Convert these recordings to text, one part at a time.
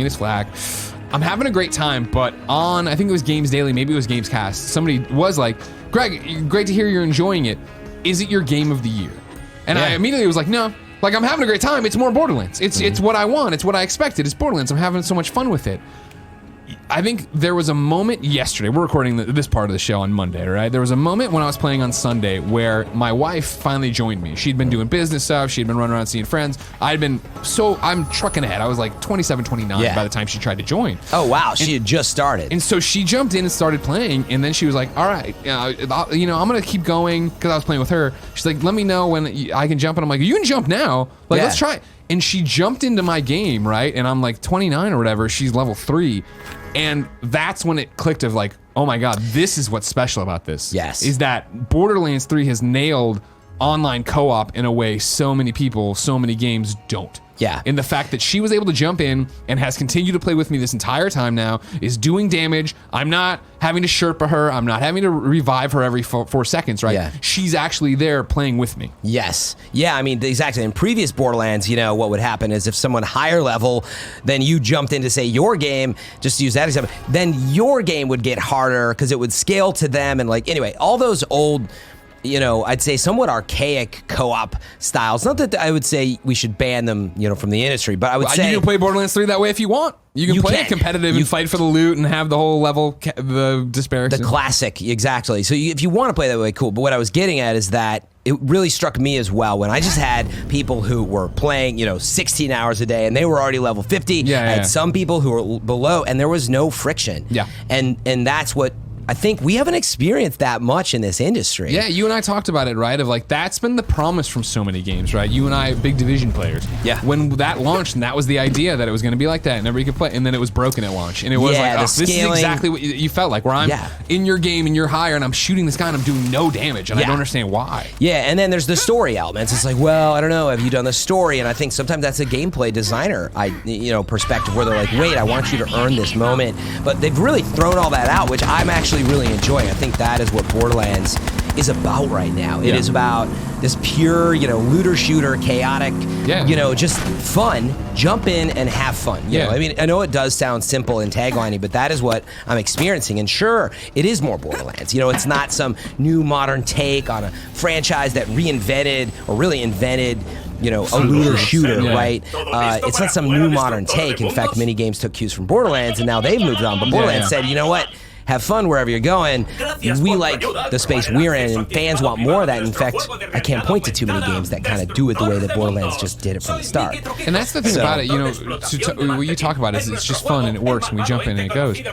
his flag. I'm having a great time, but on, I think it was Games Daily, maybe it was Gamescast, somebody was like, Greg, great to hear you're enjoying it. Is it your game of the year? And I immediately was like, no. Like, I'm having a great time. It's more Borderlands. It's what I want. It's what I expected. It's Borderlands. I'm having so much fun with it. I think there was a moment yesterday, we're recording this part of the show on Monday, right? There was a moment when I was playing on Sunday where my wife finally joined me. She'd been doing business stuff. She'd been running around seeing friends. I'm trucking ahead. I was like 27, 29 by the time she tried to join. Oh, wow. She had just started. And so she jumped in and started playing, and then she was like, all right, I'm going to keep going, because I was playing with her. She's like, let me know when I can jump. And I'm like, you can jump now. Like, let's try it. And she jumped into my game, right? And I'm like 29 or whatever. She's level 3. And that's when it clicked of like, oh my God, this is what's special about this. Yes. Is that Borderlands 3 has nailed online co-op in a way so many people, so many games don't. Yeah. And the fact that she was able to jump in and has continued to play with me this entire time now, is doing damage. I'm not having to Sherpa her. I'm not having to revive her every 4 seconds, right? Yeah. She's actually there playing with me. Yes. Yeah, I mean, exactly. In previous Borderlands, what would happen is if someone higher level than you jumped into, say, your game, just to use that example, then your game would get harder because it would scale to them. And anyway, all those old, I'd say somewhat archaic co-op styles. Not that I would say we should ban them, from the industry, but I would say... You can play Borderlands 3 that way if you want. You can play it competitive and fight for the loot and have the whole level, the disparity. The classic, exactly. So if you want to play that way, cool. But what I was getting at is that it really struck me as well when I just had people who were playing, 16 hours a day and they were already level 50. I had some people who were below and there was no friction. Yeah. And that's what... I think we haven't experienced that much in this industry. Yeah, you and I talked about it, right? Of like, that's been the promise from so many games, right? You and I, big Division players. Yeah. When that launched, and that was the idea that it was going to be like that, and everybody could play, and then it was broken at launch. And it was this is exactly what you felt like, where I'm in your game and you're higher, and I'm shooting this guy and I'm doing no damage, and I don't understand why. Yeah, and then there's the story elements. It's like, well, I don't know, have you done the story? And I think sometimes that's a gameplay designer, perspective, where they're like, wait, I want you to earn this moment. But they've really thrown all that out, which I'm actually really enjoying. I think that is what Borderlands is about right now. It is about this pure, looter shooter, chaotic, just fun. Jump in and have fun. You know? I mean, I know it does sound simple and tagliney, but that is what I'm experiencing. And sure, it is more Borderlands. It's not some new modern take on a franchise that reinvented or really invented a looter shooter, right? It's not some new modern take. In fact, many games took cues from Borderlands, and now they've moved on. But Borderlands said, you know what? Have fun wherever you're going. We like the space we're in, and fans want more of that. In fact, I can't point to too many games that kind of do it the way that Borderlands just did it from the start. And that's the thing about it, what you talk about is it's just fun and it works and we jump in and it goes. It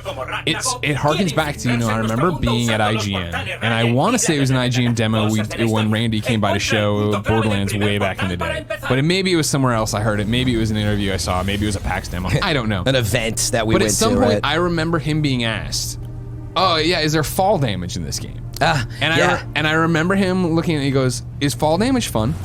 harkens back to, I remember being at IGN, and I want to say it was an IGN demo when Randy came by to show Borderlands way back in the day. But maybe it was somewhere else I heard it. Maybe it was an interview I saw. Maybe it was a PAX demo. I don't know. An event that we went to. But at some point, right? I remember him being asked, oh yeah, is there fall damage in this game? And I remember him looking and he goes, is fall damage fun?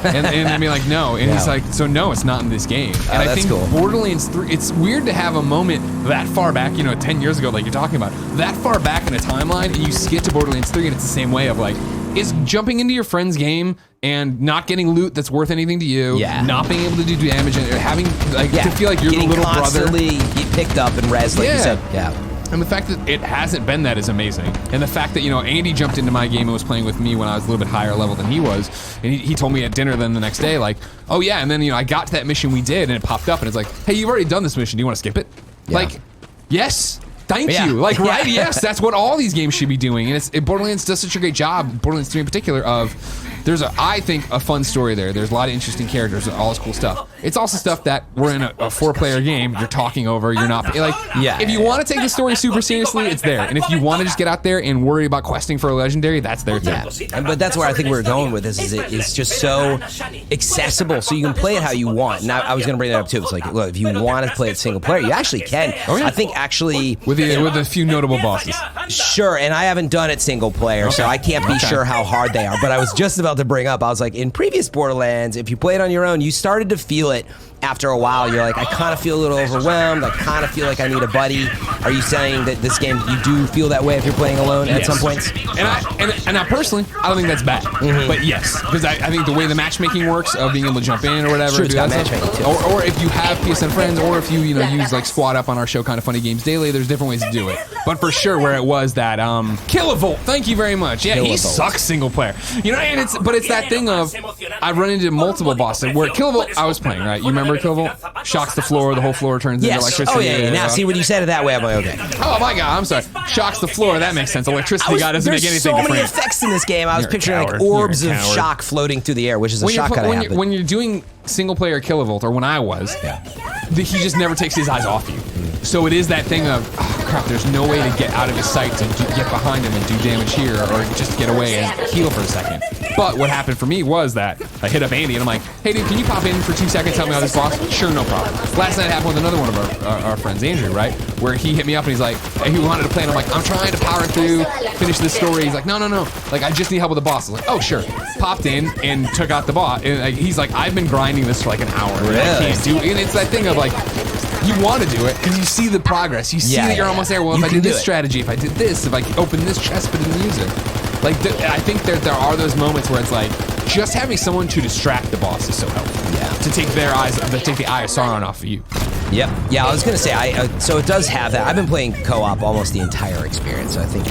And I'd be like, no. And he's like, so no, it's not in this game. And I think Borderlands 3, it's weird to have a moment that far back, 10 years ago, like you're talking about, that far back in a timeline, and you get to Borderlands 3 and it's the same way of like, is jumping into your friend's game and not getting loot that's worth anything to you, not being able to do damage, and having to feel like you're the little brother. Constantly picked up and res, like you said. And the fact that it hasn't been that is amazing. And the fact that, Andy jumped into my game and was playing with me when I was a little bit higher level than he was. And he told me at dinner then the next day, like, oh yeah, and then, I got to that mission we did and it popped up and it's like, hey, you've already done this mission. Do you want to skip it? Like, yes. Thank you. Like, right? Yes, that's what all these games should be doing. And Borderlands does such a great job, Borderlands 3 in particular, of there's I think a fun story there. There's a lot of interesting characters and all this cool stuff. It's also stuff that we're in a 4-player game. You're talking over. You're not if you want to take the story super seriously, it's there. And if you want to just get out there and worry about questing for a legendary, that's there too. But that's where I think we're going with this. Is it's just so accessible, so you can play it how you want. And I was going to bring that up too. It's like, look, if you want to play it single player, you actually can. I think actually with a few notable bosses. Sure, and I haven't done it single player, so I can't be sure how hard they are. But I was just about to bring up, I was like, in previous Borderlands, if you played on your own, you started to feel it after a while, you're like, I kind of feel a little overwhelmed. I kind of feel like I need a buddy. Are you saying that this game, you do feel that way if you're playing alone at some points? And I personally, I don't think that's bad. But yes, because I think the way the matchmaking works of being able to jump in or whatever, Sure, it's got matchmaking too. or if you have PSN friends, or if you use like Squad Up on our show, Kind of Funny Games Daily, there's different ways to do it. But for sure, where it was that Kilovolt, thank you very much. Yeah, he sucks single player. And it's that thing of I've run into multiple bosses where Kilovolt I was playing, right? You remember Kilovolt? Shocks the floor, the whole floor turns into electricity. Oh yeah. Now see when you said it that way, I'm like, okay. Oh my god, I'm sorry. Shocks the floor, that makes sense. Electricity guy doesn't make anything different. There's so many effects in this game. I was picturing like orbs of shock floating through the air, which is a shock kind of when you're doing single player Kilovolt, or when I was, he just never takes his eyes off you. So it is that thing of, oh crap, there's no way to get out of his sight to get behind him and do damage here, or just get away and heal for a second. But what happened for me was that I hit up Andy and I'm like, hey dude, can you pop in for 2 seconds, help me out with this boss? Sure, no problem. Last night it happened with another one of our friends, Andrew, right? Where he hit me up and he's like, hey, he wanted to play, and I'm like, I'm trying to power through, finish this story. He's like, no. Like, I just need help with the boss. I was like, oh, sure. Popped in and took out the boss. And he's like, I've been grinding this for like an hour. Really? I can't do it. And it's that thing of like, you want to do it because you see the progress. You see that you're almost there. Well, if I did this strategy, if I did this, if I opened this chest but didn't use it. Like, I think there are those moments where it's like, just having someone to distract the boss is so helpful. Yeah. To take their eyes, to take the eye of Sauron off of you. Yep. Yeah, I was gonna say, so it does have that. I've been playing co-op almost the entire experience, so I think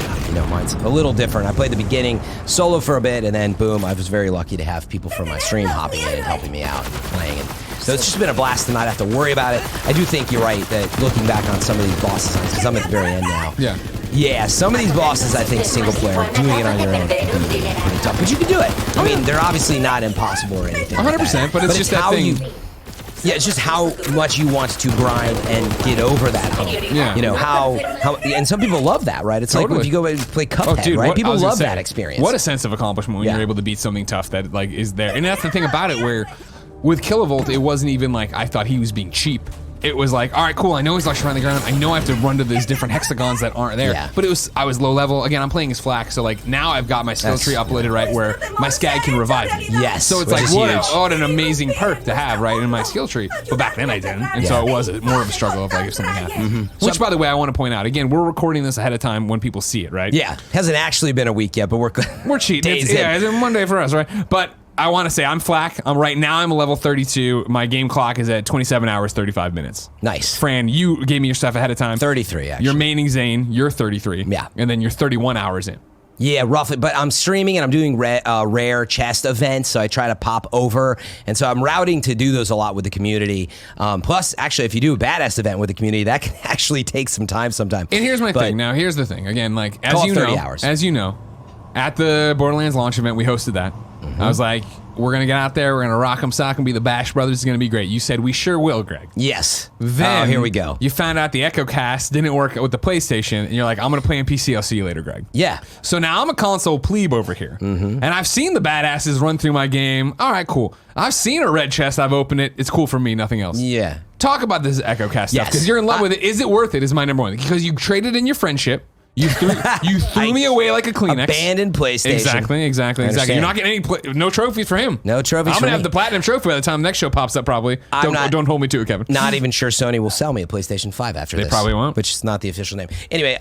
mine's a little different. I played the beginning solo for a bit, and then boom, I was very lucky to have people from my stream hopping in and helping me out and playing. And so it's just been a blast to not have to worry about it. I do think you're right that looking back on some of these bosses, because I'm at the very end now. Yeah. Yeah, some of these bosses, I think single player, doing it on your own can be pretty tough. But you can do it. I mean, they're obviously not impossible or anything. 100%, but it's just that thing. It's just how much you want to grind and get over that hump. Yeah. How and some people love that, right? It's like if you go and play Cuphead, right? People love that experience. What a sense of accomplishment when you're able to beat something tough that like is there. And that's the thing about it, where with Kilovolt, it wasn't even like I thought he was being cheap. It was like, all right, cool. I know he's like around the ground. I know I have to run to these different hexagons that aren't there. Yeah. But I was low level. Again, I'm playing as Flak, so like now I've got my skill tree uploaded right where my Skag can revive me. Yes. So it's like what an amazing perk to have right in my skill tree. But back then I didn't, and so it was more of a struggle of like if something happened. Which, by the way, I want to point out again, we're recording this ahead of time when people see it, right? Yeah. Hasn't actually been a week yet, but we're cheating. It's Monday for us, right? But I want to say I'm Flak. I'm a level 32. My game clock is at 27 hours, 35 minutes. Nice. Fran, you gave me your stuff ahead of time. 33, actually. You're maining Zane. You're 33. Yeah. And then you're 31 hours in. Yeah, roughly. But I'm streaming and I'm doing rare chest events, so I try to pop over. And so I'm routing to do those a lot with the community. Plus, actually, if you do a badass event with the community, that can actually take some time sometime. And here's my thing. Now, here's the thing. Again, like, as you know, at the Borderlands launch event, we hosted that. I was like, we're going to get out there, we're going to rock 'em sock and be the Bash Brothers. It's going to be great. You said we sure will, Greg. Yes. Then here we go. You found out the Echochast didn't work with the PlayStation, and you're like, I'm going to play on PC. I'll see you later, Greg. Yeah. So now I'm a console plebe over here, and I've seen the badasses run through my game. All right, cool. I've seen a red chest. I've opened it. It's cool for me. Nothing else. Yeah. Talk about this Echochast stuff, because you're in love with it. Is it worth it? Is my number one. Because you traded in your friendship. You threw me away like a Kleenex. Abandoned PlayStation. Exactly. You're not getting no trophies for him. No trophies I'm for going to me. have the Platinum Trophy by the time the next show pops up, probably. Don't hold me to it, Kevin. Not even sure Sony will sell me a PlayStation 5 after this. They probably won't. Which is not the official name. Anyway,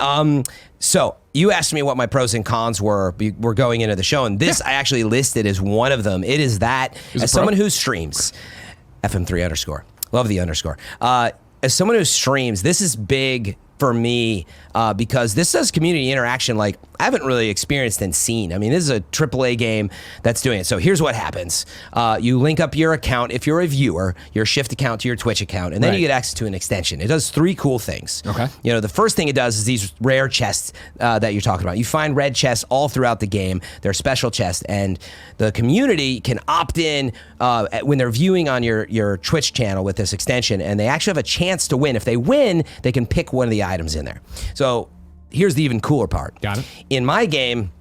so you asked me what my pros and cons were going into the show, and this I actually listed as one of them. It is that, as someone who streams, FM3_. Love the underscore. As someone who streams, this is big for me because this does community interaction like I haven't really experienced and seen. I mean, this is a AAA game that's doing it. So here's what happens. You link up your account, if you're a viewer, your Shift account to your Twitch account, and then you get access to an extension. It does 3 cool things. Okay. The first thing it does is these rare chests that you're talking about. You find red chests all throughout the game. They're special chests, and the community can opt in when they're viewing on your Twitch channel with this extension, and they actually have a chance to win. If they win, they can pick one of the items in there. So here's the even cooler part. Got it. In my game,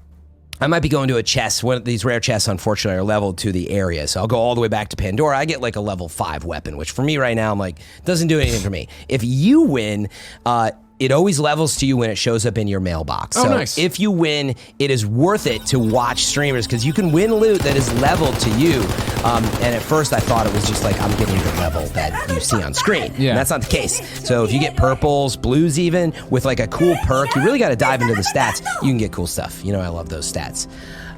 I might be going to a chest. One of these rare chests, unfortunately, are leveled to the area. So I'll go all the way back to Pandora. I get like a level 5 weapon, which for me right now, I'm like, doesn't do anything for me. If you win, it always levels to you when it shows up in your mailbox. Oh, so nice. if you win, it is worth it to watch streamers because you can win loot that is leveled to you. And at first I thought it was just like I'm getting the level that you see on screen. Yeah. And that's not the case. So if you get purples, blues even, with like a cool perk, you really got to dive into the stats. You can get cool stuff. You know I love those stats.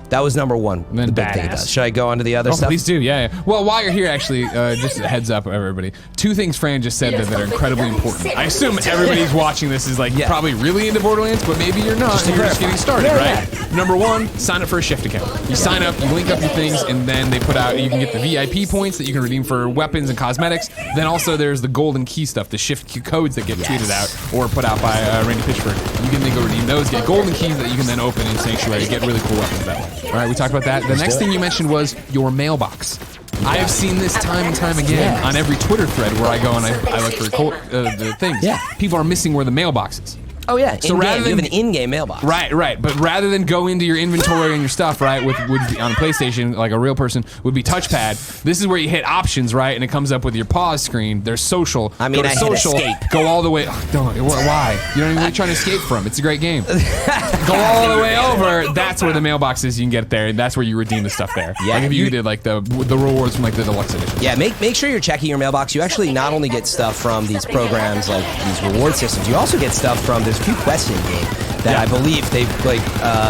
That was number one, the big thing it does. Should I go on to the other stuff? Please do, yeah. Well, while you're here, actually, just a heads up, everybody. 2 things Fran just said that are incredibly important. I assume everybody's watching this is like probably really into Borderlands, but maybe you're not. You're just getting started, right? Number 1, sign up for a shift account. You sign up, you link up your things, and then they put out, you can get the VIP points that you can redeem for weapons and cosmetics. Then also there's the golden key stuff, the shift codes that get tweeted out or put out by Randy Pitchford. You can then go redeem those, get golden keys that you can then open in Sanctuary, get really cool weapons that way. All right, we talked about that. The next thing you mentioned was your mailbox. I have seen this time and time again on every Twitter thread where I go and I look for the things. Yeah. People are missing where the mailbox is. Oh yeah, So rather than you have an in-game mailbox. Right. But rather than go into your inventory and your stuff, right, would be on a PlayStation, like a real person, would be touchpad. This is where you hit options, right, and it comes up with your pause screen. There's social. I mean, go to I social, hit escape. Go all the way. Oh, don't. Why? You don't even know what you're trying to escape from. It's a great game. Go all the way over. That's where the mailbox is. You can get it there, and that's where you redeem the stuff there. Yeah, like if you did like the rewards from like the deluxe edition. Yeah, make sure you're checking your mailbox. You actually not only get stuff from these programs like these reward systems, you also get stuff from there's a few quests in the game that I believe they've like.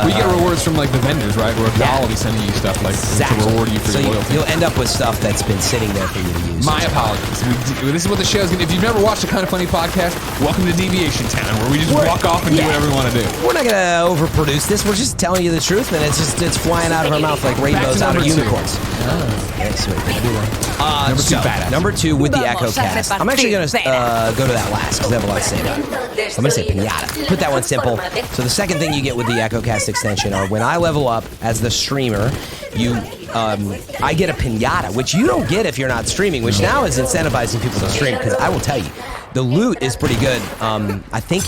We get rewards from like the vendors, right? Where they'll be sending you stuff like to reward you for your loyalty. You'll end up with stuff that's been sitting there for you to use. My apologies. This is what the show's gonna. If you've never watched a Kind of Funny podcast, welcome to Deviation Town, where we just walk off and do whatever we want to do. We're not gonna overproduce this. We're just telling you the truth, and it's flying out of our mouth like rainbows out of unicorns. Okay, sweet. Number 2 with the Echochast. I'm actually gonna go to that last because I have a lot to say about it. I'm gonna say pinata. Put that one simple. So the second thing you get with the Echochast extension are when I level up as the streamer, I get a pinata, which you don't get if you're not streaming, which now is incentivizing people to stream because I will tell you, the loot is pretty good. I think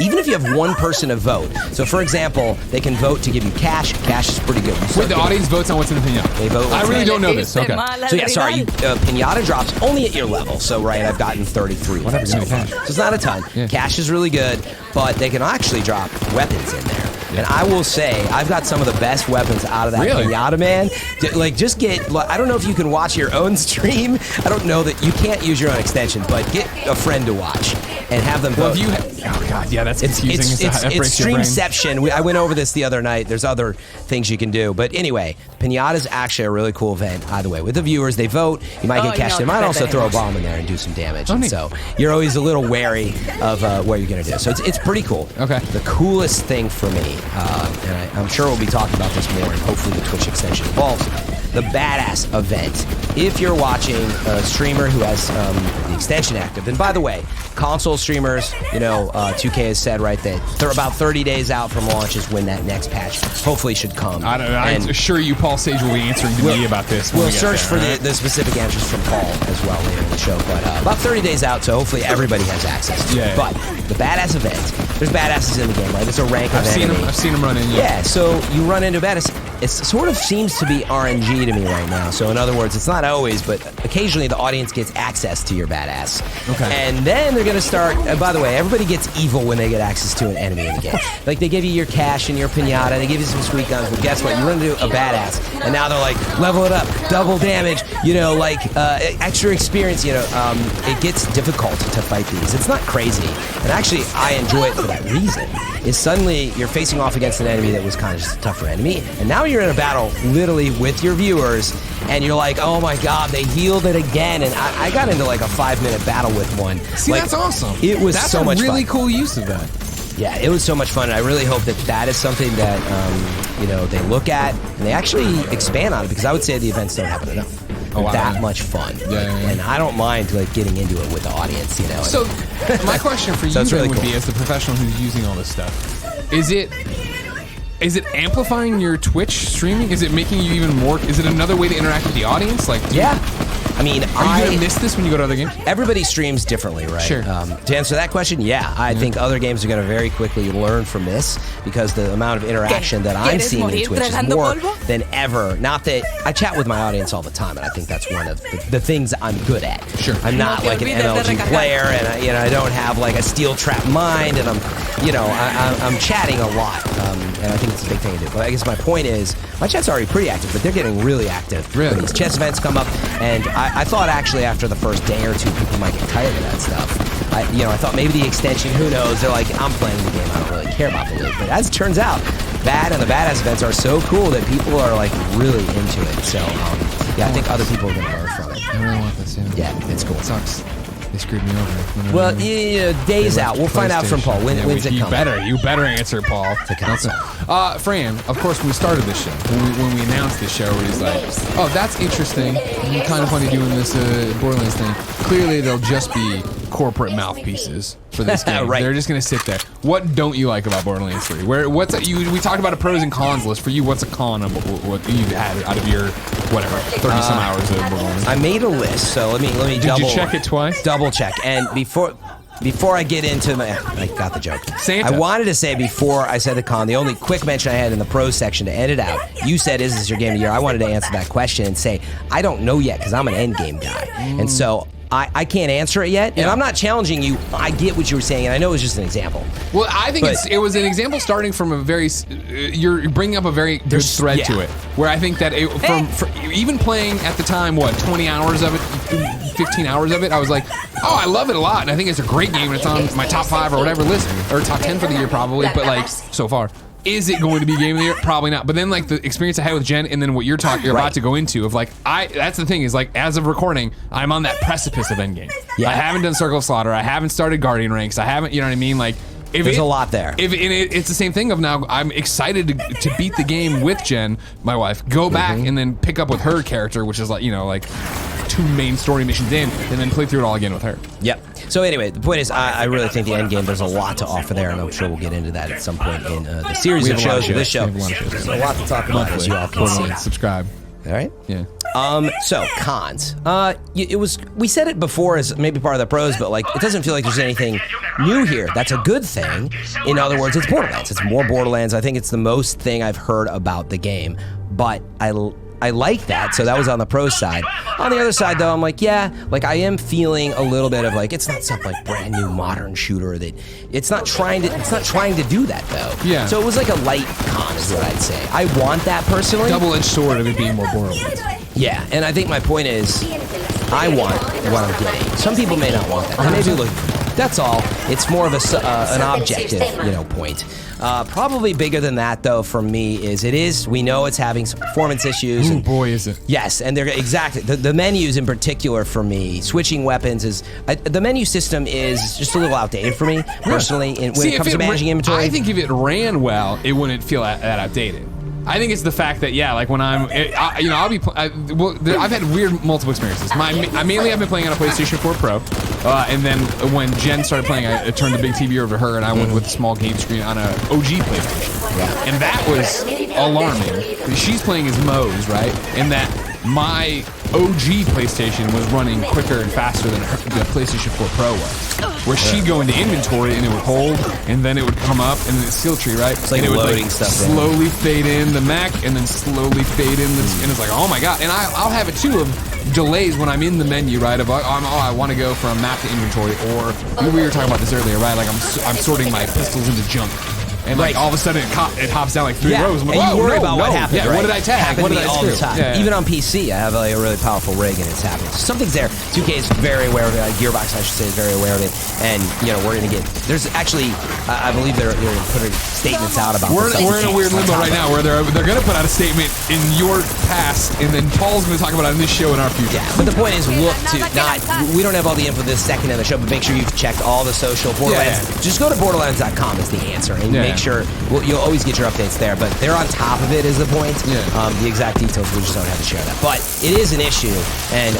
even if you have one person to vote. So for example, they can vote to give you cash. Cash is pretty good. Wait, the audience votes on what's in the pinata? They vote. I really don't know this. Okay. So yeah, sorry. Pinata drops only at your level. So right, I've gotten 33. What happens to cash? So it's not a ton. Yeah. Cash is really good, but they can actually drop weapons in there. And I will say, I've got some of the best weapons out of that pinata, man. Like, just get, I don't know if you can watch your own stream. I don't know that you can't use your own extension, but get a friend to watch and have them vote. Oh, God, yeah, that's confusing. It's Streamception. I went over this the other night. There's other things you can do. But anyway, Pinata is actually a really cool event, either way. With the viewers, they vote. You might get cash. They might also throw a bomb in there and do some damage. And so you're always a little wary of what you're going to do. So it's pretty cool. Okay. The coolest thing for me, and I'm sure we'll be talking about this more, and hopefully the Twitch extension evolves, the Badass event. If you're watching a streamer who has the extension active, and by the way, console streamers, 2K has said, right, that they're about 30 days out from launch is when that next patch hopefully should come. I'm sure you, Paul Sage, will be answering to me about this. We'll search for the specific answers from Paul as well later in the show, but about 30 days out, so hopefully everybody has access to it. But the Badass event, there's badasses in the game, right? It's a rank of enemy. I've seen them run in. Yeah, so you run into badass. It sort of seems to be RNG to me right now. So in other words, it's not always, but occasionally the audience gets access to your badass. Okay. And then they're going to start, by the way, everybody gets evil when they get access to an enemy in the game. Like they give you your cash and your pinata, they give you some sweet guns, but guess what? You run into a badass, and now they're like, level it up, double damage, extra experience, it gets difficult to fight these. It's not crazy. And actually, I enjoy it for that reason. Is suddenly you're facing off against an enemy that was kind of just a tougher enemy, and now you're in a battle literally with your viewers, and you're like, oh my god, they healed it again. And I got into like a 5-minute battle with one. See, that's awesome. It was so much fun. That's a really cool use of that. Yeah, it was so much fun. And I really hope that is something that they look at and they actually expand on it, because I would say the events don't happen enough. That much fun. Yeah. And I don't mind getting into it with the audience, So my question for you really would be, as the professional who's using all this stuff, is it amplifying your Twitch streaming? Is it making you even more? Is it another way to interact with the audience? I mean, Are you going to miss this when you go to other games? Everybody streams differently, right? Sure. To answer that question, yeah. I think other games are going to very quickly learn from this because the amount of interaction that I'm seeing in Twitch is more than ever. Not that I chat with my audience all the time, and I think that's one of the things I'm good at. Sure. I'm not like an MLG player, and I don't have like a steel trap mind, and I'm chatting a lot, and I think it's a big thing to do. But I guess my point is, my chat's already pretty active, but they're getting really active. Really? When these chess events come up, and I thought actually after the first day or two, people might get tired of that stuff. I thought maybe the extension, who knows? They're like, I'm playing the game, I don't really care about the loot. But as it turns out, Bad and the Badass events are so cool that people are like really into it. So I think other people are going to learn from it. I really want this. Yeah, it's cool. It sucks. They screwed me over. Well, days out. We'll find out from Paul. When's it coming? You better answer, Paul. Fran, of course, when we started this show, when we announced this show, he's like, oh, that's interesting. Kind of funny doing this Borderlands thing. Clearly, they'll just be corporate mouthpieces for this game. Right. They're just going to sit there. What don't you like about Borderlands 3? We talked about a pros and cons list. For you, what's a con of what you've had out of your, 30-some hours of Borderlands? I made a list, so let me Did you check it twice? Double check. And before I get into I got the joke. Santa. I wanted to say before I said the con, the only quick mention I had in the pros section to end it out, you said, is this your game of the year? I wanted to answer that question and say, I don't know yet because I'm an end game guy. And so I can't answer it yet, and I'm not challenging you. I get what you were saying, and I know it was just an example. Well, I think it was an example starting from a very, you're bringing up a very good thread to it, where I think that even playing at the time, 20 hours of it, 15 hours of it, I was like, oh, I love it a lot, and I think it's a great game, and it's on my top 5 or whatever list, or top 10 for the year probably, but like, so far. Is it going to be game of the year? Probably not. But then like the experience I had with Jen and then what you're about to go into of like, that's the thing is like, as of recording, I'm on that precipice of endgame. Yeah. I haven't done Circle of Slaughter. I haven't started Guardian ranks. I haven't, you know what I mean? Like, there's a lot there. It's the same thing of now I'm excited to beat the game with Jen, my wife, go back and then pick up with her character, which is like, like 2 main story missions in, and then play through it all again with her. Yep. So anyway, the point is, I really think the end game, there's a lot to offer there, and I'm sure we'll get into that at some point in the series of shows. This show, there's a lot to talk about, as you all can see. Subscribe. All right. Yeah. So cons. We said it before as maybe part of the pros, but like it doesn't feel like there's anything new here. That's a good thing. In other words, it's Borderlands. It's more Borderlands. I think it's the most thing I've heard about the game, but I like that, so that was on the pro side. On the other side, though, I'm like, I am feeling a little bit of like, it's not some like brand new modern shooter that it's not trying to do that though. Yeah. So it was like a light con, is what I'd say. I want that personally. Double-edged sword of it being more Borderlands. Yeah, and I think my point is, I want what I'm getting. Some people may not want that. They may be looking for that. That's all. It's more of an objective, point. Probably bigger than that, though, for me is we know it's having some performance issues. Oh, boy, is it. Yes, and they're exactly, the menus in particular for me, switching weapons the menu system is just a little outdated for me, personally, when it comes to managing inventory. I think if it ran well, it wouldn't feel that outdated. I think it's the fact that like when I've had weird multiple experiences. Mainly I've been playing on a PlayStation 4 Pro, and then when Jen started playing, I turned the big TV over to her, and I went with the small game screen on a OG PlayStation. Yeah. And that was alarming. She's playing as Moe's, right? And that my OG PlayStation was running quicker and faster than the PlayStation 4 Pro was. Where she'd go into inventory and it would hold, and then it would come up, and then the skill tree, right? It's like and it loading would stuff. Slowly fade in the mech, and then slowly fade in this, and it's like, oh my god. And I'll have it too of delays when I'm in the menu, right? Of I want to go from map to inventory, or we were talking about this earlier, right? Like I'm sorting my pistols into junk. And like all of a sudden it hops down like 3 rows. I'm like, and you worry about what happens. Yeah, right? what did I tag? What did I all screw? the time. Yeah. Even on PC, I have like a really powerful rig, and it's happening. So something's there. 2K is very aware of it. Gearbox, I should say, is very aware of it. And we're gonna get. There's actually, I believe they're putting statements out about. We're in a weird limbo right now where they're gonna put out a statement in your past, and then Paul's gonna talk about it in this show in our future. Yeah, but the point is, look to not. We don't have all the info this second in the show, but make sure you've checked all the social Borderlands. Just go to Borderlands.com is the answer, and make make sure you'll always get your updates there. But they're on top of it is the point. Yeah. The exact details, we just don't have to share that. But it is an issue, and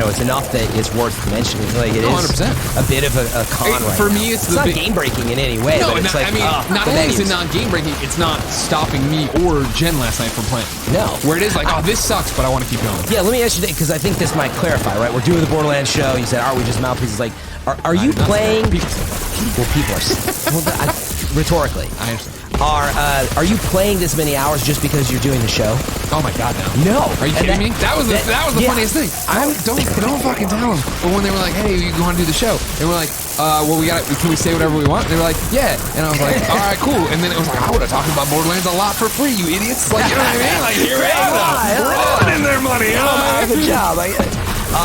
it's enough that it's worth mentioning. Like it is 100%. a bit of a con right For now. me, it's not game breaking in any way. No, but it's not only is it not game breaking, it's not stopping me or Jen last night from playing. No. Where it is like, oh, this sucks, but I want to keep going. Yeah, let me ask you because I think this might clarify, right? We're doing the Borderlands show. You said, "Are we just mouthpieces?" Like, are you playing? Well, people are rhetorically. I understand. Are you playing this many hours just because you're doing the show? Oh my God, no. No. Are you kidding me? That was the funniest thing. Don't fucking tell them. But when they were like, hey, you want to do the show? And we're like, well, can we say whatever we want? And they were like, yeah. And I was like, all right, cool. And then it was like, I would have talked about Borderlands a lot for free, you idiots. Like, you know what I mean? Like, here we go. Rolling in their money. Good job.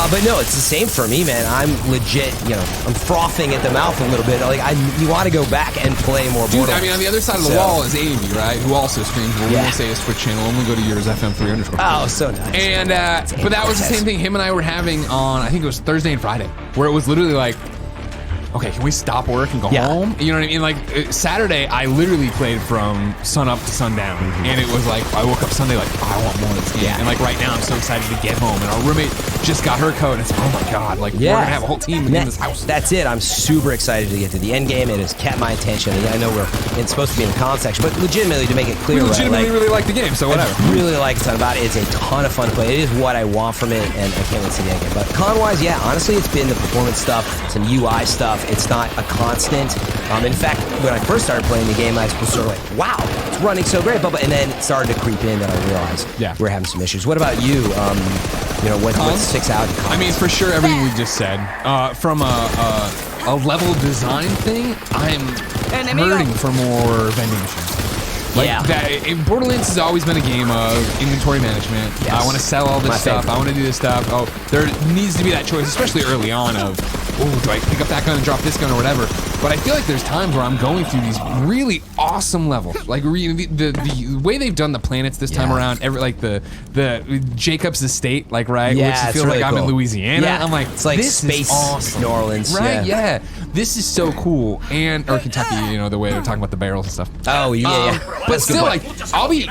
But no, it's the same for me, man. I'm legit, I'm frothing at the mouth a little bit. Like, you want to go back and play more Dude, Borderlands. I mean, on the other side of the wall is Amy, right? Who also streams. We won't say his Twitch channel. Only go to yours, FM3_. Oh, so nice. And, but that was the same thing him and I were having on, I think it was Thursday and Friday, where it was literally like, okay, can we stop work and go home? You know what I mean? Like, Saturday, I literally played from sun up to sundown. And it was like, I woke up Sunday like, I want more of this game. Yeah. And like right now, I'm so excited to get home. And our roommate just got her code. And it's, oh my God, like, we're going to have a whole team in this house. That's it. I'm super excited to get to the end game. It has kept my attention. I know it's supposed to be in the comment section, but legitimately, to make it clear, we legitimately really like the game, so whatever. I really like a ton about it. It's a ton of fun to play. It is what I want from it, and I can't wait to see the end game. But con-wise, yeah, honestly, it's been the performance stuff, some UI stuff. It's not a constant. In fact, when I first started playing the game, I was sort of like, wow, it's running so great. And then it started to creep in that I realized we're having some issues. What about you? What sticks out? I mean, for sure, everything we just said. From a level design thing, I'm hurting for more vending machines. Borderlands has always been a game of inventory management. Yes. I want to sell all this stuff. I want to do this stuff. Oh, there needs to be that choice, especially early on of, do I pick up that gun and drop this gun or whatever? But I feel like there's times where I'm going through these really awesome levels. Like the way they've done the planets this time around, the Jacob's Estate, like which feels really like I'm in Louisiana. Yeah. I'm like, it's like this space is awesome. New Orleans, right? Yeah. This is so cool. Or Kentucky, the way they're talking about the barrels and stuff. Oh yeah. But still, like, I'll be,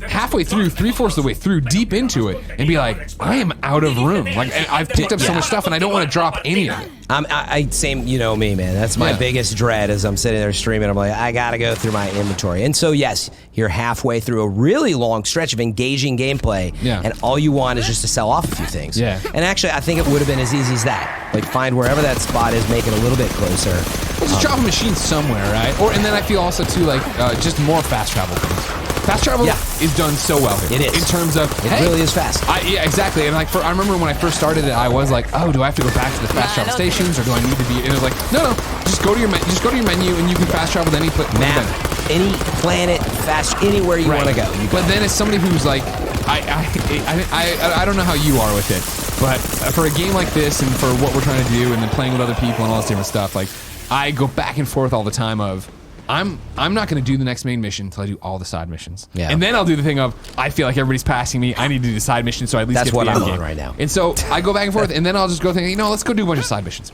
halfway through, 3/4 of the way through, deep into it, and be like, I am out of room. Like, I've picked up so much stuff, and I don't want to drop any of it. Same, me, man. That's my biggest dread as I'm sitting there streaming. I'm like, I gotta go through my inventory. And so, yes, you're halfway through a really long stretch of engaging gameplay, and all you want is just to sell off a few things. Yeah. And actually, I think it would have been as easy as that. Like, find wherever that spot is, make it a little bit closer. Well, just drop a machine somewhere, right? And then I feel also, too, like, just more fast travel things. Fast travel is done so well here. It is. In terms of, it really is fast. Yeah, exactly. And like, I remember when I first started it, I was like, oh, do I have to go back to the fast travel stations, or do I need to be? And it was like, no, just go to your menu, and you can fast travel to any map, any planet, fast anywhere you want to go. But then as somebody who's like, I don't know how you are with it, but for a game like this, and for what we're trying to do, and then playing with other people and all this different stuff, like, I go back and forth all the time of, I'm not going to do the next main mission until I do all the side missions. Yeah. And then I'll do the thing of, I feel like everybody's passing me. I need to do the side mission, so I at least get to the end game. Right now. And so I go back and forth, and then I'll just go think, let's go do a bunch of side missions.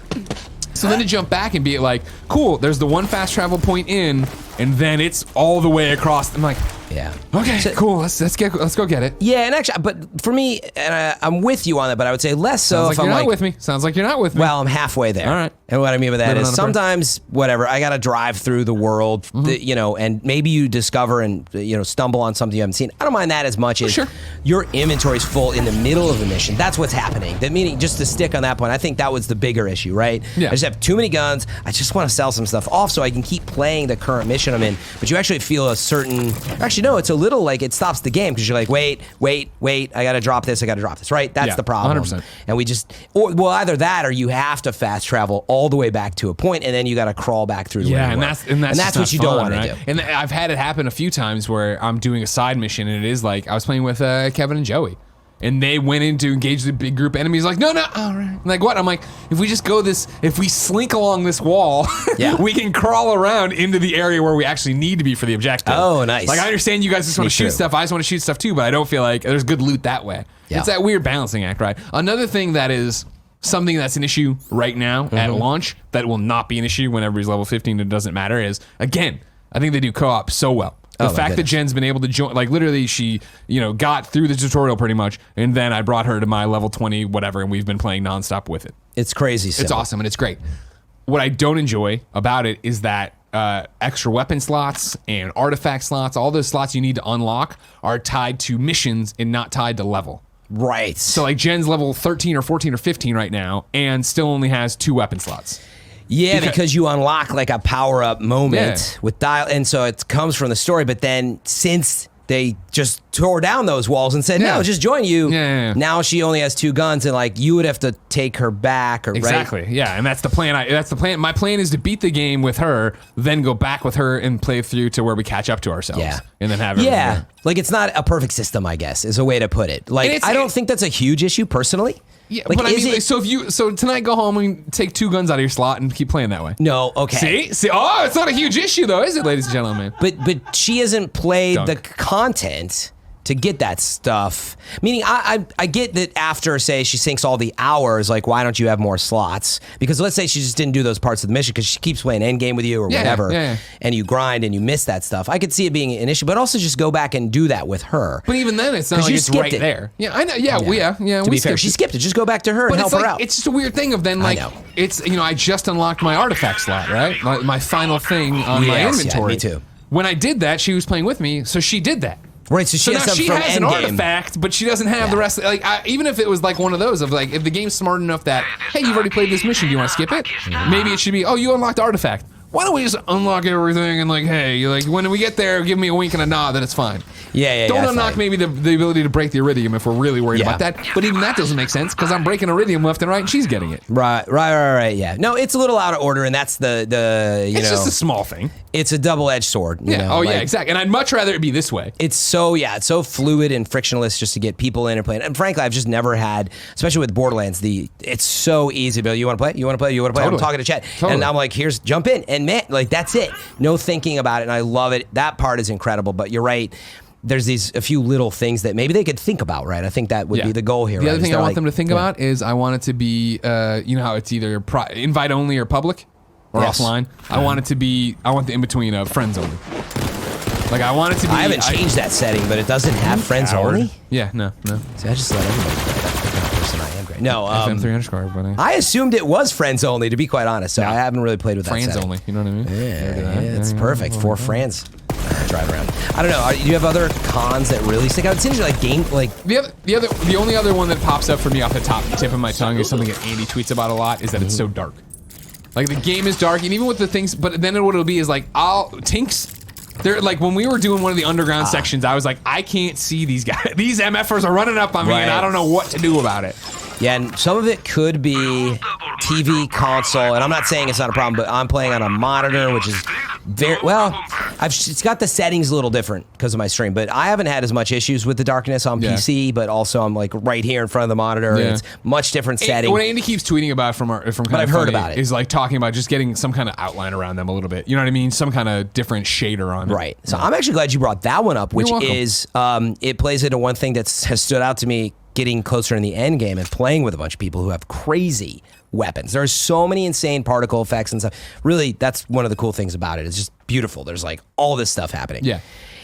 So then to jump back and be like, cool, there's the one fast travel point in, and then it's all the way across. I'm like, okay, cool. Let's go get it. Yeah, and actually, but for me, and I'm with you on that, but I would say less so. Sounds like you're not with me. Sounds like you're not with me. Well, I'm halfway there. All right. And what I mean by that is sometimes, whatever, I got to drive through the world, and maybe you discover and, stumble on something you haven't seen. I don't mind that as much as your inventory's full in the middle of the mission. That's what's happening. That meaning, just to stick on that point, I think that was the bigger issue, right? Yeah. I just have too many guns. I just want to sell some stuff off so I can keep playing the current mission I'm in. But you actually feel a certain, no, it's a little like it stops the game because you're like, wait, I got to drop this, right? That's the problem. 100%. And we just, either that or you have to fast travel all the way back to a point, and then you got to crawl back through. And that's what you don't want to do. And I've had it happen a few times where I'm doing a side mission, and it is like I was playing with Kevin and Joey, and they went in to engage the big group enemies. Like, no, all right. I'm like, what? I'm like, if we just go if we slink along this wall, we can crawl around into the area where we actually need to be for the objective. Oh, nice. Like, I understand you guys just want to shoot stuff. I just want to shoot stuff too, but I don't feel like there's good loot that way. Yeah. It's that weird balancing act, right? Another thing that is something that's an issue right now at launch that will not be an issue when everybody's level 15 and it doesn't matter is, again, I think they do co-op so well. The fact that Jen's been able to join, like literally she, got through the tutorial pretty much, and then I brought her to my level 20 whatever, and we've been playing nonstop with it. It's crazy. It's awesome, and it's great. What I don't enjoy about it is that extra weapon slots and artifact slots, all those slots you need to unlock are tied to missions and not tied to level. Right. So like Jen's level 13 or 14 or 15 right now, and still only has 2 weapon slots. Yeah, because you unlock like a power-up moment with dial, and so it comes from the story, but then since they just tore down those walls and said, no, just join you. Now she only has 2 guns, and like you would have to take her back, or exactly. Right? Yeah, and that's the plan. That's the plan. My plan is to beat the game with her, then go back with her and play through to where we catch up to ourselves. Yeah, and then have everything there. Like it's not a perfect system, I guess, is a way to put it. Like I don't think that's a huge issue personally. Yeah, like, but I mean, so tonight go home and take 2 guns out of your slot and keep playing that way. No, okay. See, oh, it's not a huge issue though, is it, ladies and gentlemen? But she hasn't played the content to get that stuff. Meaning, I get that after, say, she sinks all the hours, like, why don't you have more slots? Because let's say she just didn't do those parts of the mission because she keeps playing endgame with you or whatever, and you grind and you miss that stuff. I could see it being an issue, but also just go back and do that with her. But even then, it's not like it's right there. Yeah, I know. Yeah, To be fair, she skipped it. Just go back to her and help her out. It's just a weird thing of then, like, it's, I just unlocked my artifact slot, right? My final thing on my inventory. Me too. When I did that, she was playing with me, so she did that. Right, so now she has an artifact, but she doesn't have the rest. Like, even if it was like one of those of like, if the game's smart enough that, hey, you've already played this mission, do you want to skip it? Maybe it should be, oh, you unlocked artifact. Why don't we just unlock everything and like, hey, like when we get there, give me a wink and a nod, then it's fine. Don't unlock maybe the ability to break the iridium if we're really worried about that. But even that doesn't make sense because I'm breaking iridium left and right and she's getting it. Right. Yeah. No, it's a little out of order, and that's the it's just a small thing. It's a double-edged sword. Yeah. Exactly. And I'd much rather it be this way. It's so fluid and frictionless just to get people in and playing. And frankly, I've just never had, especially with Borderlands, it's so easy to be like, you want to play? You want to play? You want to play? Totally. I'm talking to chat. And I'm like, here's, jump in. And man, like that's it. No thinking about it. And I love it. That part is incredible. But you're right. There's a few little things that maybe they could think about, right? I think that would be the goal here. The other thing I want them to think about is I want it to be, how it's either invite only or public or offline. I want the in-between of friends only. Like I want it to be. I haven't changed that setting, but it doesn't have friends only? Yeah, no. See, I just let everybody play. That's the kind of person I am. Great. No, FM3 _, buddy. I assumed it was friends only, to be quite honest, so I haven't really played with that friends setting. only, you know what I mean? Yeah, it's perfect. 4 friends. Drive around. I don't know. Do you have other cons that really stick out? It seems like the only other one that pops up for me off the tip of my tongue is something that Andy tweets about a lot is that it's so dark. Like the game is dark, and even with the things, but then what it'll be is like Tinks. They're like when we were doing one of the underground sections, I was like, I can't see these guys. These MFers are running up on me, and I don't know what to do about it. Yeah, and some of it could be TV, console, and I'm not saying it's not a problem, but I'm playing on a monitor, which is very well. It's got the settings a little different because of my stream, but I haven't had as much issues with the darkness on PC. But also, I'm like right here in front of the monitor. And it's much different setting. What Andy keeps tweeting about from I've heard about it is like talking about just getting some kind of outline around them a little bit. You know what I mean? Some kind of different shader on it. Right. So I'm actually glad you brought that one up, which is it plays into one thing that has stood out to me. Getting closer in the end game and playing with a bunch of people who have crazy weapons. There's so many insane particle effects and stuff. Really, that's one of the cool things about it. It's just beautiful. There's like all this stuff happening. Yeah.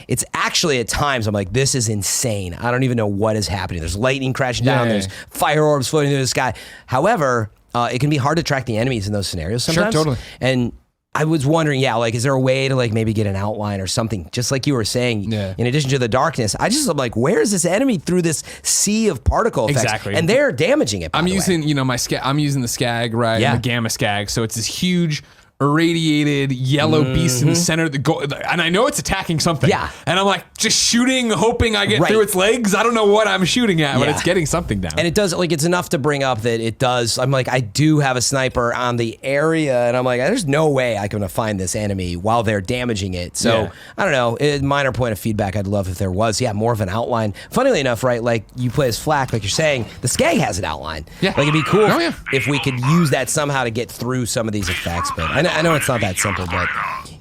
It's actually at times I'm like, this is insane. I don't even know what is happening. There's lightning crashing down. There's fire orbs floating through the sky. However, it can be hard to track the enemies in those scenarios sometimes. Sure, totally. And I was wondering, like, is there a way to like maybe get an outline or something? Just like you were saying, in addition to the darkness, I'm like, where is this enemy through this sea of particle effects? Exactly. And they're damaging it. I'm using, I'm using the Skag, right? And the Gamma Skag. So it's this huge irradiated yellow beast in the center of and I know it's attacking something. Yeah. And I'm like just shooting, hoping I get through its legs. I don't know what I'm shooting at, but it's getting something down. And it does, like, it's enough to bring up that it does. I'm like, I do have a sniper on the area, and I'm like, there's no way I can find this enemy while they're damaging it. So I don't know. A minor point of feedback. I'd love if there was, more of an outline. Funnily enough, right? Like you play as Flak, like you're saying, the Skag has an outline. Yeah. Like it'd be cool if we could use that somehow to get through some of these effects. But I know it's not that simple, but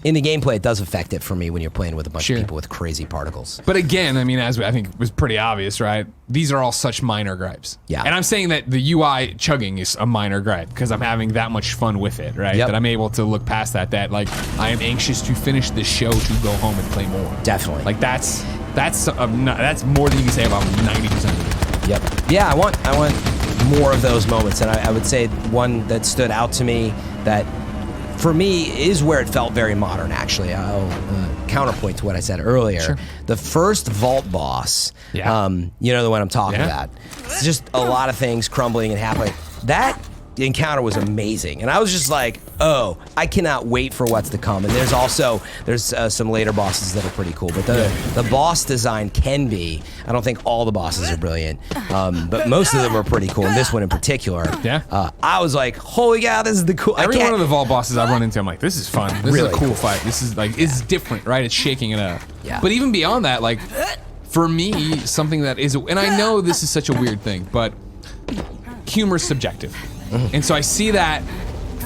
in the gameplay, it does affect it for me when you're playing with a bunch Sure. of people with crazy particles. But again, I mean, as I think was pretty obvious, right? These are all such minor gripes. Yeah. And I'm saying that the UI chugging is a minor gripe because I'm having that much fun with it, right? Yep. That I'm able to look past that. That like I am anxious to finish this show to go home and play more. Definitely. Like that's more than you can say about 90% of it. Yep. Yeah, I want more of those moments, and I would say one that stood out to me that, for me, is where it felt very modern. Actually, I'll counterpoint to what I said earlier. Sure. The first vault boss, Yeah. you know the one I'm talking Yeah. about. It's just a lot of things crumbling and happening. That encounter was amazing, and I was just like, oh, I cannot wait for what's to come. And there's some later bosses that are pretty cool, but the boss design can be, I don't think all the bosses are brilliant, but most of them are pretty cool, and this one in particular, Yeah. I was like, holy cow, this is the cool. Every one of the vault bosses I've run into, I'm like, this is fun. This Really is a cool cool. fight. This is like, it's different, right? It's shaking it up. Yeah. But even beyond that, like, for me, something that is, and I know this is such a weird thing, but humor's subjective. And so I see that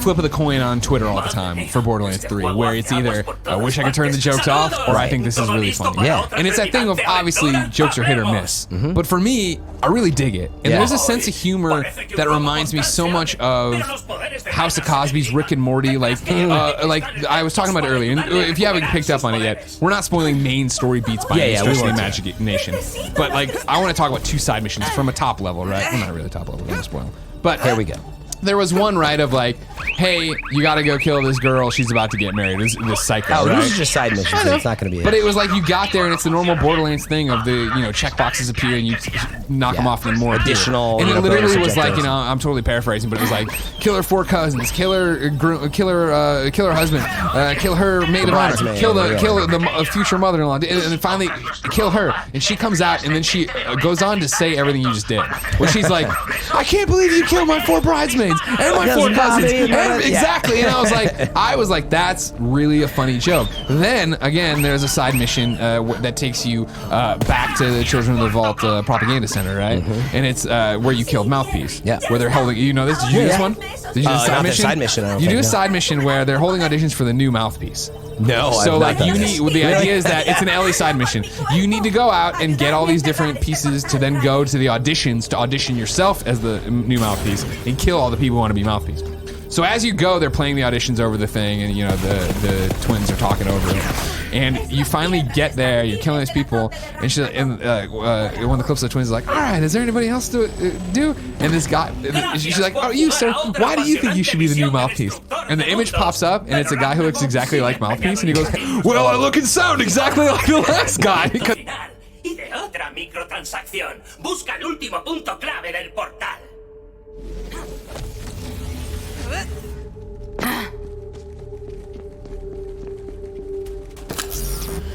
flip of the coin on Twitter all the time for Borderlands 3, where it's either, I wish I could turn the jokes off, or I think this is really funny. Yeah. And it's that thing of, obviously, jokes are hit or miss. But for me, I really dig it. And Yeah. there's a sense of humor that reminds me so much of House of Cosby's Rick and Morty. Like I was talking about earlier, and if you haven't picked up on it yet, we're not spoiling main story beats by any stretch of the imagination. But like, I want to talk about two side missions from a top level, right? Well, not really top level, don't spoil. But There we go. There was one, right, of like, hey, you gotta go kill this girl, she's about to get married, this psycho, Oh, right? these are just side missions. So it's not going to be. But it was like you got there and it's the normal Borderlands thing of the, checkboxes appear and you knock them off and more appear. Additional, And it literally bonus was like, objectives. I'm totally paraphrasing, but it was like, kill her 4 cousins, kill her husband, kill her maid of honor, Bridesmaid, kill yeah. the future mother-in-law, and then finally kill her. And she comes out and then she goes on to say everything you just did. Where she's like, I can't believe you killed my 4 bridesmaids and my 4 cousins. Yeah. Exactly. And I was like, that's really a funny joke. Then again, there's a side mission that takes you back to the Children of the Vault propaganda center, right? And it's where you killed Mouthpiece. Yeah. Where they're holding. You know this? Did you do this one? Did you do the not the side mission, I don't You do think, a no. side mission where they're holding auditions for the new Mouthpiece. No, So I've not like done you this. need, the idea is that it's an Ellie side mission. You need to go out and get all these different pieces to then go to the auditions to audition yourself as the new Mouthpiece and kill all the people who want to be Mouthpiece. So as you go, they're playing the auditions over the thing, and the twins are talking over it. And you finally get there, you're killing these people, and one of the clips of the twins is like, all right, is there anybody else to do? And this guy, she's like, oh, you, sir, why do you think you should be the new Mouthpiece? And the image pops up, and it's a guy who looks exactly like Mouthpiece, and he goes, well, I look and sound exactly like the last guy. Y de otra microtransacción. Busca el último punto clave del portal.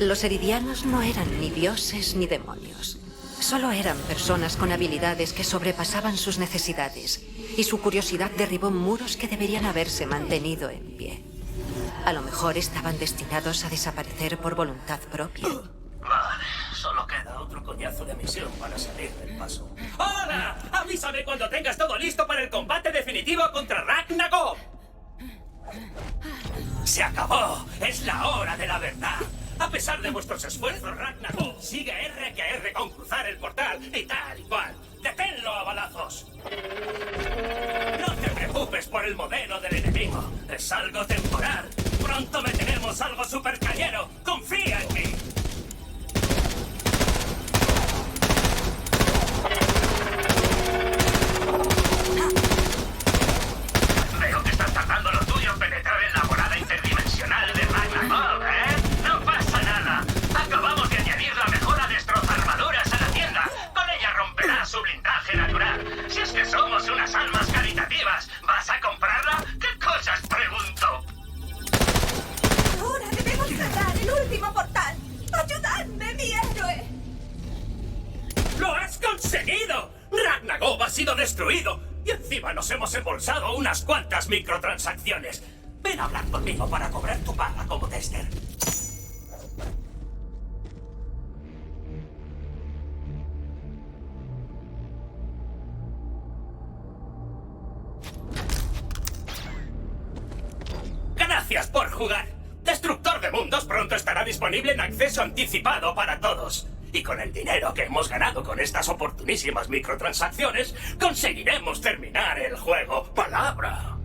Los eridianos no eran ni dioses ni demonios. Solo eran personas con habilidades que sobrepasaban sus necesidades, y su curiosidad derribó muros que deberían haberse mantenido en pie. A lo mejor estaban destinados a desaparecer por voluntad propia. Vale, solo queda otro coñazo de misión para salir del paso. ¡Hola! ¡Avísame cuando tengas todo listo para el combate definitivo contra Ragnarok! ¡Se acabó! ¡Es la hora de la verdad! A pesar de vuestros esfuerzos, Ragnarok sigue R que R con cruzar el portal y tal y cual. ¡Deténlo a balazos! No te preocupes por el modelo del enemigo. Es algo temporal. Pronto meteremos algo supercañero. ¡Confía en mí! Veo que estás tardando lo tuyo en penetrar en la morada interdimensional de Ragnarok, ¿eh? No pasa nada. Acabamos de añadir la mejora destrozarmaduras a la tienda. Con ella romperá su blindaje natural. Si es que somos unas almas caritativas, ¿vas a comprarla? ¿Qué cosas pregunto? Ahora debemos cerrar el último portal. ¡Ayudadme, mi héroe! ¡Lo has conseguido! ¡Ragnarok ha sido destruido! Y encima nos hemos embolsado unas cuantas microtransacciones. Ven a hablar conmigo para cobrar tu paga como tester. Gracias por jugar. Destructor de Mundos pronto estará disponible en acceso anticipado para todos. Y con el dinero que hemos ganado con estas oportunísimas microtransacciones, conseguiremos terminar el juego. ¡Palabra!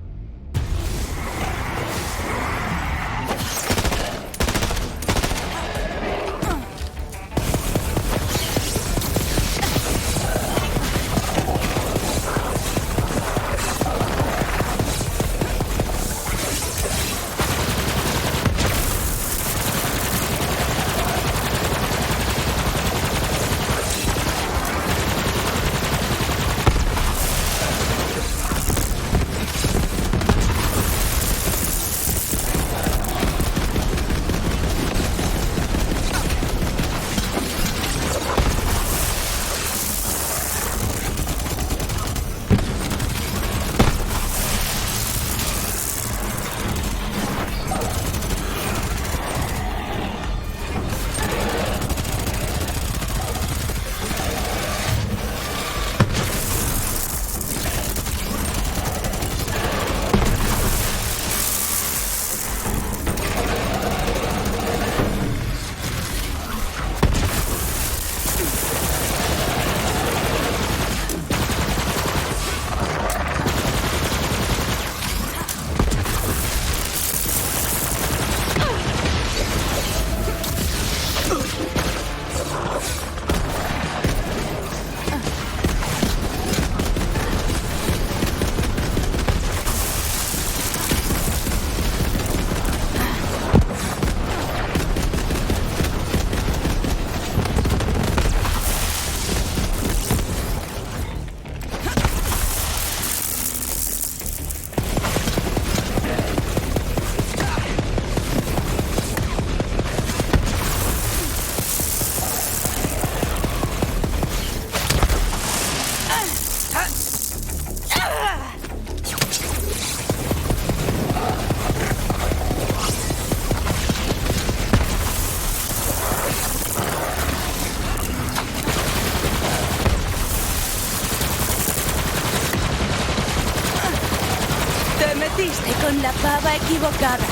Metiste con la pava equivocada.